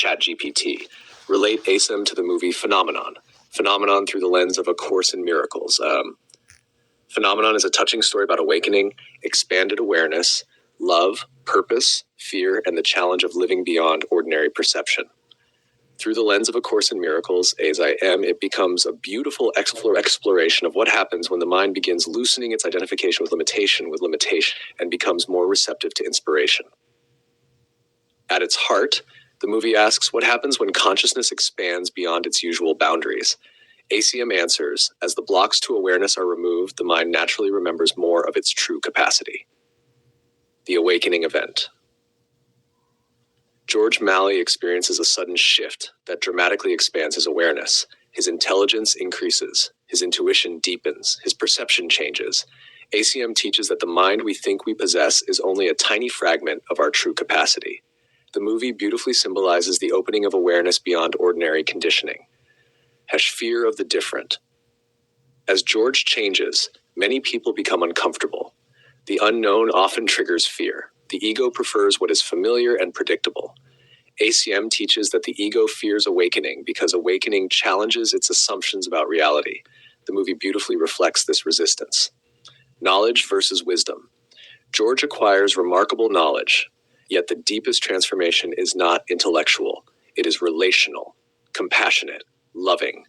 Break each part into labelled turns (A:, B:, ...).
A: ChatGPT. Relate ACIM to the movie Phenomenon. Phenomenon through the lens of A Course in Miracles. Phenomenon is a touching story about awakening, expanded awareness, love, purpose, fear, and the challenge of living beyond ordinary perception. Through the lens of A Course in Miracles, ACIM, it becomes a beautiful exploration of what happens when the mind begins loosening its identification with limitation, and becomes more receptive to inspiration. At its heart, the movie asks what happens when consciousness expands beyond its usual boundaries. ACIM answers, as the blocks to awareness are removed, the mind naturally remembers more of its true capacity. The awakening event. George Malley experiences a sudden shift that dramatically expands his awareness. His intelligence increases, his intuition deepens, his perception changes. ACIM teaches that the mind we think we possess is only a tiny fragment of our true capacity. The movie beautifully symbolizes the opening of awareness beyond ordinary conditioning. Fear of the different. As George changes, many people become uncomfortable. The unknown often triggers fear. The ego prefers what is familiar and predictable. ACIM teaches that the ego fears awakening because awakening challenges its assumptions about reality. The movie beautifully reflects this resistance. Knowledge versus wisdom. George acquires remarkable knowledge, yet the deepest transformation is not intellectual. It is relational, compassionate, loving.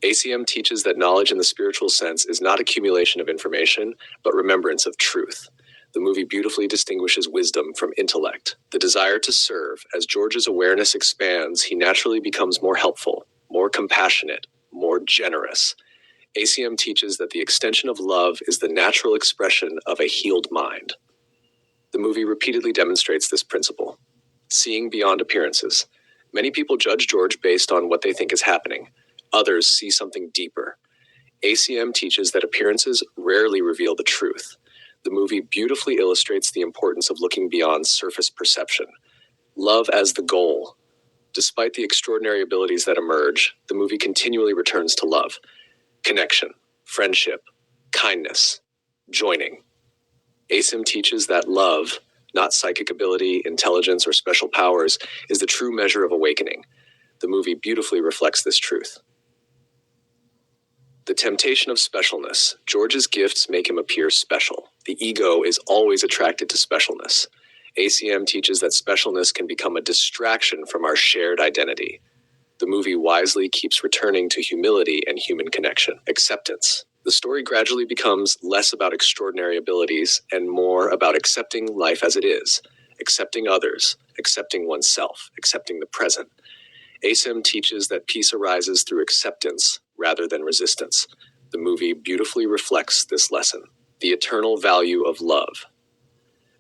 A: ACIM teaches that knowledge in the spiritual sense is not accumulation of information, but remembrance of truth. The movie beautifully distinguishes wisdom from intellect. The desire to serve. As George's awareness expands, he naturally becomes more helpful, more compassionate, more generous. ACIM teaches that the extension of love is the natural expression of a healed mind. The movie repeatedly demonstrates this principle. Seeing beyond appearances. Many people judge George based on what they think is happening. Others see something deeper. ACIM teaches that appearances rarely reveal the truth. The movie beautifully illustrates the importance of looking beyond surface perception. Love as the goal. Despite the extraordinary abilities that emerge, the movie continually returns to love. Connection, friendship, kindness, joining. ACIM teaches that love, not psychic ability, intelligence, or special powers, is the true measure of awakening. The movie beautifully reflects this truth. The temptation of specialness. George's gifts make him appear special. The ego is always attracted to specialness. ACIM teaches that specialness can become a distraction from our shared identity. The movie wisely keeps returning to humility and human connection. Acceptance. The story gradually becomes less about extraordinary abilities and more about accepting life as it is, accepting others, accepting oneself, accepting the present. ACIM teaches that peace arises through acceptance rather than resistance. The movie beautifully reflects this lesson. The eternal value of love.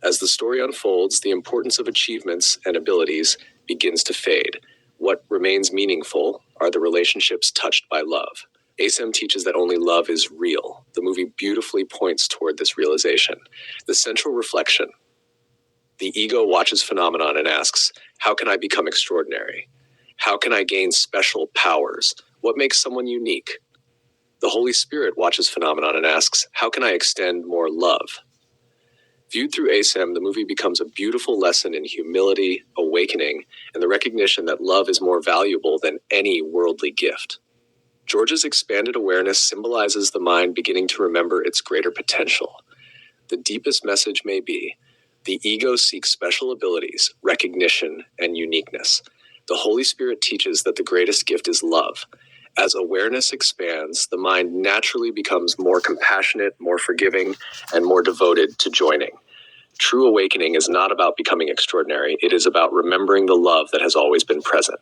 A: As the story unfolds, the importance of achievements and abilities begins to fade. What remains meaningful are the relationships touched by love. ACIM teaches that only love is real. The movie beautifully points toward this realization. The central reflection. The ego watches Phenomenon and asks, how can I become extraordinary? How can I gain special powers? What makes someone unique? The Holy Spirit watches Phenomenon and asks, how can I extend more love? Viewed through ACIM, the movie becomes a beautiful lesson in humility, awakening, and the recognition that love is more valuable than any worldly gift. George's expanded awareness symbolizes the mind beginning to remember its greater potential. The deepest message may be, the ego seeks special abilities, recognition, and uniqueness. The Holy Spirit teaches that the greatest gift is love. As awareness expands, the mind naturally becomes more compassionate, more forgiving, and more devoted to joining. True awakening is not about becoming extraordinary. It is about remembering the love that has always been present.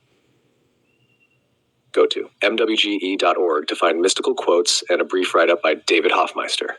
A: Go to mwge.org to find mystical quotes and a brief write-up by David Hoffmeister.